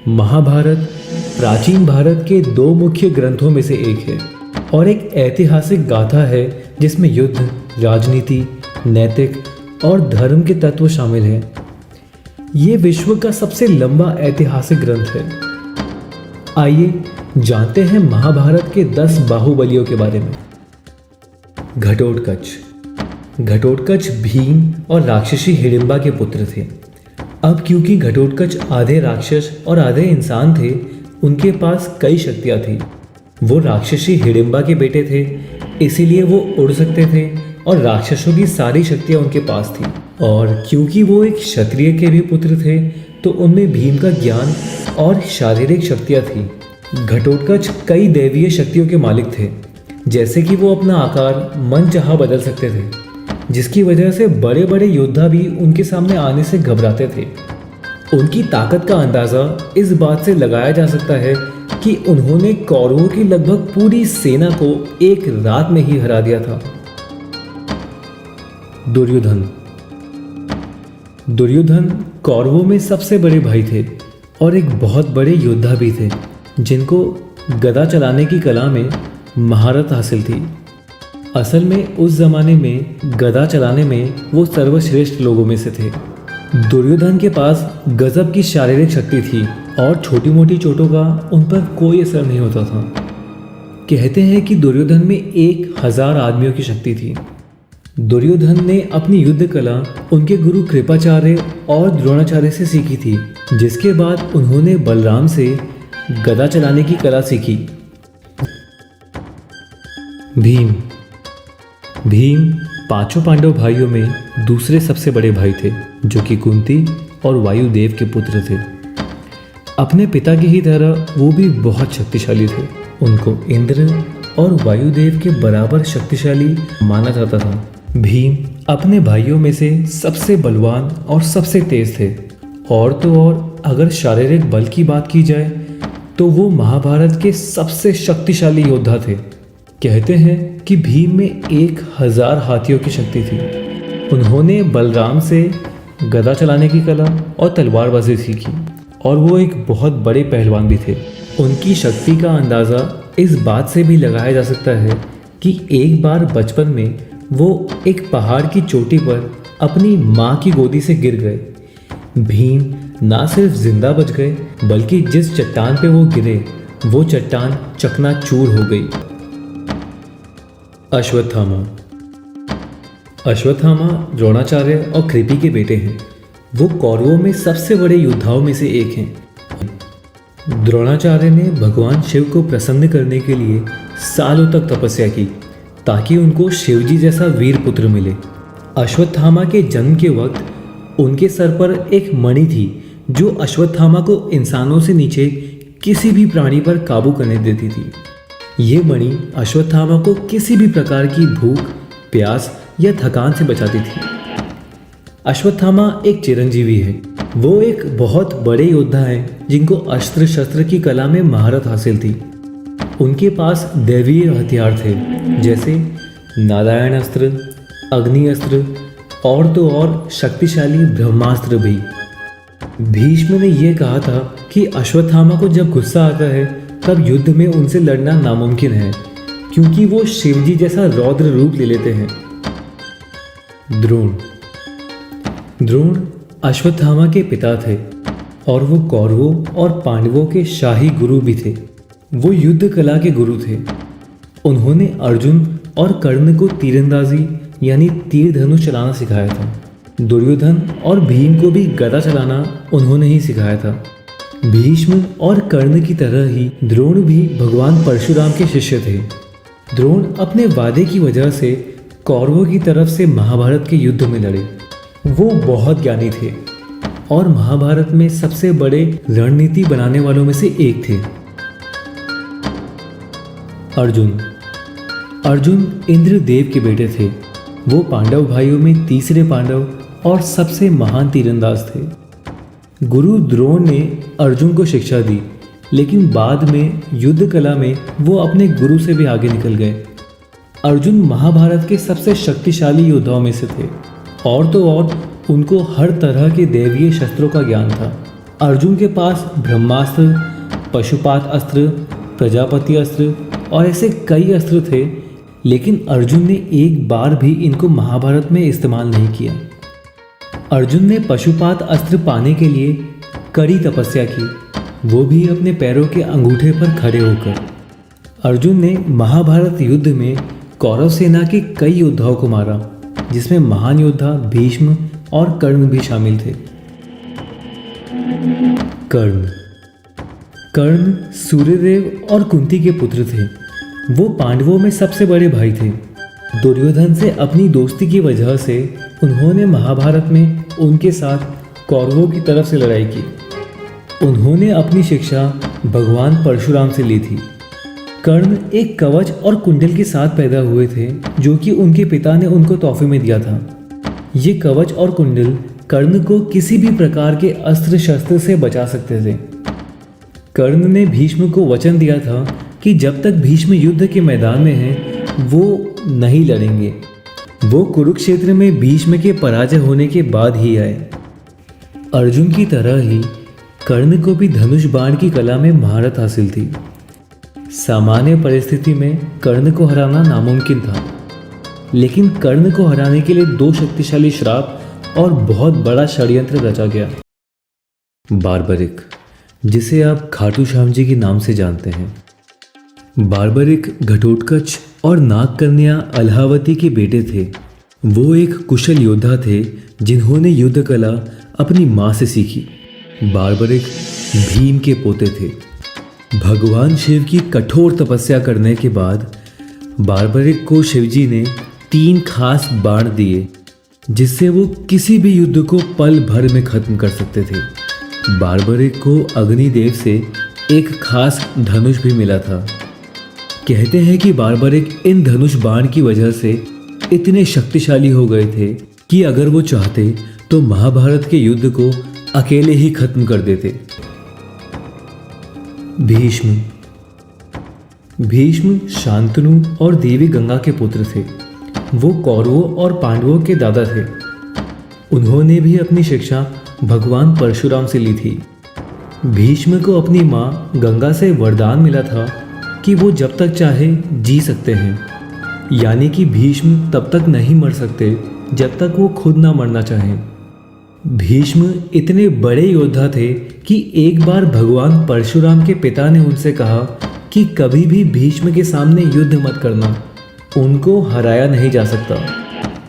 महाभारत प्राचीन भारत के दो मुख्य ग्रंथों में से एक है और एक ऐतिहासिक गाथा है जिसमें युद्ध, राजनीति, नैतिक और धर्म के तत्व शामिल हैं। ये विश्व का सबसे लंबा ऐतिहासिक ग्रंथ है। आइए जानते हैं महाभारत के 10 बाहुबलियों के बारे में। घटोत्कच। घटोत्कच भीम और राक्षसी हिडिंबा के पुत्र थे। अब क्योंकि घटोत्कच आधे राक्षस और आधे इंसान थे, उनके पास कई शक्तियां थी। वो राक्षसी हिडिंबा के बेटे थे, इसीलिए वो उड़ सकते थे और राक्षसों की सारी शक्तियां उनके पास थी। और क्योंकि वो एक क्षत्रिय के भी पुत्र थे, तो उनमें भीम का ज्ञान और शारीरिक शक्तियां थी। घटोत्कच कई दैवीय शक्तियों के मालिक थे, जैसे कि वो अपना आकार मनचाहा बदल सकते थे, जिसकी वजह से बड़े बड़े योद्धा भी उनके सामने आने से घबराते थे। उनकी ताकत का अंदाजा इस बात से लगाया जा सकता है कि उन्होंने कौरवों की लगभग पूरी सेना को एक रात में ही हरा दिया था। दुर्योधन। दुर्योधन कौरवों में सबसे बड़े भाई थे और एक बहुत बड़े योद्धा भी थे, जिनको गदा चलाने की कला में महारत हासिल थी। असल में उस जमाने में गदा चलाने में वो सर्वश्रेष्ठ लोगों में से थे। दुर्योधन के पास गजब की शारीरिक शक्ति थी और छोटी मोटी चोटों का उन पर कोई असर नहीं होता था। कहते हैं कि दुर्योधन में 1000 आदमियों की शक्ति थी। दुर्योधन ने अपनी युद्ध कला उनके गुरु कृपाचार्य और द्रोणाचार्य से सीखी थी, जिसके बाद उन्होंने बलराम से गदा चलाने की कला सीखी। भीम। भीम पांचों पांडव भाइयों में दूसरे सबसे बड़े भाई थे, जो कि कुंती और वायुदेव के पुत्र थे। अपने पिता की ही तरह वो भी बहुत शक्तिशाली थे। उनको इंद्र और वायुदेव के बराबर शक्तिशाली माना जाता था। भीम अपने भाइयों में से सबसे बलवान और सबसे तेज थे। और तो और अगर शारीरिक बल की बात की जाए तो वो महाभारत के सबसे शक्तिशाली योद्धा थे। कहते हैं कि भीम में 1000 हाथियों की शक्ति थी। उन्होंने बलराम से गदा चलाने की कला और तलवारबाजी सीखी और वो एक बहुत बड़े पहलवान भी थे। उनकी शक्ति का अंदाज़ा इस बात से भी लगाया जा सकता है कि एक बार बचपन में वो एक पहाड़ की चोटी पर अपनी माँ की गोदी से गिर गए। भीम ना सिर्फ जिंदा बच गए, बल्कि जिस चट्टान पे वो गिरे वो चट्टान चकनाचूर हो गई। अश्वत्थामा। अश्वत्थामा द्रोणाचार्य और कृपि के बेटे हैं। वो कौरवों में सबसे बड़े योद्धाओं में से एक हैं। द्रोणाचार्य ने भगवान शिव को प्रसन्न करने के लिए सालों तक तपस्या की, ताकि उनको शिवजी जैसा वीर पुत्र मिले। अश्वत्थामा के जन्म के वक्त उनके सर पर एक मणि थी, जो अश्वत्थामा को इंसानों से नीचे किसी भी प्राणी पर काबू करने देती थी। ये मणि अश्वत्थामा को किसी भी प्रकार की भूख, प्यास या थकान से बचाती थी। अश्वत्थामा एक चिरंजीवी है। वो एक बहुत बड़े योद्धा हैं, जिनको अस्त्र शस्त्र की कला में महारत हासिल थी। उनके पास दैवीय हथियार थे, जैसे नारायण अस्त्र, अग्नि अस्त्र और तो और शक्तिशाली ब्रह्मास्त्र भी। भीष्म ने यह कहा था कि अश्वत्थामा को जब गुस्सा आता है तब युद्ध में उनसे लड़ना नामुमकिन है, क्योंकि वो शिवजी जैसा रौद्र रूप ले लेते हैं। द्रोण। द्रोण अश्वत्थामा के पिता थे और वो कौरवों और पांडवों के शाही गुरु भी थे। वो युद्ध कला के गुरु थे। उन्होंने अर्जुन और कर्ण को तीरंदाजी यानी तीर धनुष चलाना सिखाया था। दुर्योधन और भीम को भी गदा चलाना उन्होंने ही सिखाया था। भीष्म और कर्ण की तरह ही द्रोण भी भगवान परशुराम के शिष्य थे। द्रोण अपने वादे की वजह से कौरवों की तरफ से महाभारत के युद्ध में लड़े। वो बहुत ज्ञानी थे और महाभारत में सबसे बड़े रणनीति बनाने वालों में से एक थे। अर्जुन। अर्जुन इंद्रदेव के बेटे थे। वो पांडव भाइयों में तीसरे पांडव और सबसे महान तीरंदाज थे। गुरु द्रोण ने अर्जुन को शिक्षा दी, लेकिन बाद में युद्ध कला में वो अपने गुरु से भी आगे निकल गए। अर्जुन महाभारत के सबसे शक्तिशाली योद्धाओं में से थे और तो और उनको हर तरह के दैवीय शस्त्रों का ज्ञान था। अर्जुन के पास ब्रह्मास्त्र, पशुपात अस्त्र, प्रजापति अस्त्र और ऐसे कई अस्त्र थे, लेकिन अर्जुन ने एक बार भी इनको महाभारत में इस्तेमाल नहीं किया। अर्जुन ने पशुपात अस्त्र पाने के लिए कड़ी तपस्या की, वो भी अपने पैरों के अंगूठे पर खड़े होकर। अर्जुन ने महाभारत युद्ध में कौरव सेना के कई योद्धाओं को मारा, जिसमें महान योद्धा भीष्म और कर्ण भी शामिल थे। कर्ण सूर्यदेव और कुंती के पुत्र थे। वो पांडवों में सबसे बड़े भाई थे। दुर्योधन से अपनी दोस्ती की वजह से उन्होंने महाभारत में उनके साथ कौरवों की तरफ से लड़ाई की। उन्होंने अपनी शिक्षा भगवान परशुराम से ली थी। कर्ण एक कवच और कुंडल के साथ पैदा हुए थे, जो कि उनके पिता ने उनको तोहफे में दिया था। ये कवच और कुंडल कर्ण को किसी भी प्रकार के अस्त्र शस्त्र से बचा सकते थे। कर्ण ने भीष्म को वचन दिया था कि जब तक भीष्म युद्ध के मैदान में हैं, वो नहीं लड़ेंगे। वो कुरुक्षेत्र में भीष्म के पराजय होने के बाद ही आए। अर्जुन की तरह ही कर्ण को भी धनुष बाण की कला में महारत हासिल थी। सामान्य परिस्थिति में कर्ण को हराना नामुमकिन था, लेकिन कर्ण को हराने के लिए 2 शक्तिशाली श्राप और बहुत बड़ा षड्यंत्र रचा गया। बार्बरिक, जिसे आप खाटू श्याम जी के नाम से जानते हैं। बार्बरिक घटोत्कच और नागकन्या अल्हावती के बेटे थे। वो एक कुशल योद्धा थे जिन्होंने युद्ध कला अपनी माँ से सीखी। बार्बरिक भीम के पोते थे। भगवान शिव की कठोर तपस्या करने के बाद बार्बरिक को शिवजी ने 3 खास बाण दिए, जिससे वो किसी भी युद्ध को पल भर में खत्म कर सकते थे। बार्बरिक को अग्निदेव से एक खास धनुष भी मिला था। कहते हैं कि बार्बरिक इन धनुष बाण की वजह से इतने शक्तिशाली हो गए थे कि अगर वो चाहते तो महाभारत के युद्ध को अकेले ही खत्म कर देते। भीष्म शांतनु और देवी गंगा के पुत्र थे। वो कौरवों और पांडवों के दादा थे। उन्होंने भी अपनी शिक्षा भगवान परशुराम से ली थी। भीष्म को अपनी माँ गंगा से वरदान मिला था कि वो जब तक चाहे जी सकते हैं, यानी कि भीष्म तब तक नहीं मर सकते जब तक वो खुद ना मरना चाहें। भीष्म इतने बड़े योद्धा थे कि एक बार भगवान परशुराम के पिता ने उनसे कहा कि कभी भी भीष्म के सामने युद्ध मत करना, उनको हराया नहीं जा सकता।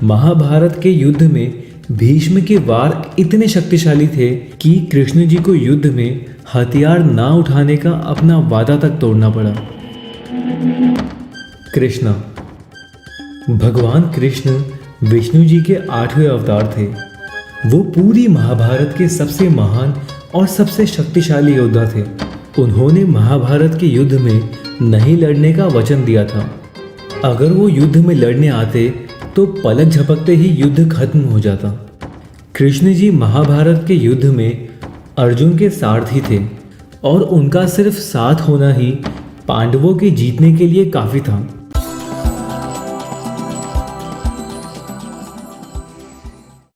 महाभारत के युद्ध में भीष्म के वार इतने शक्तिशाली थे कि कृष्ण जी को युद्ध में हथियार ना उठाने का अपना वादा तक तोड़ना पड़ा। कृष्णा, भगवान कृष्ण विष्णु जी के 8वें अवतार थे। वो पूरी महाभारत के सबसे महान और सबसे शक्तिशाली योद्धा थे। उन्होंने महाभारत के युद्ध में नहीं लड़ने का वचन दिया था। अगर वो युद्ध में लड़ने आते तो पलक झपकते ही युद्ध खत्म हो जाता। कृष्ण जी महाभारत के युद्ध में अर्जुन के सारथी थे और उनका सिर्फ साथ होना ही पांडवों के जीतने के लिए काफ़ी था।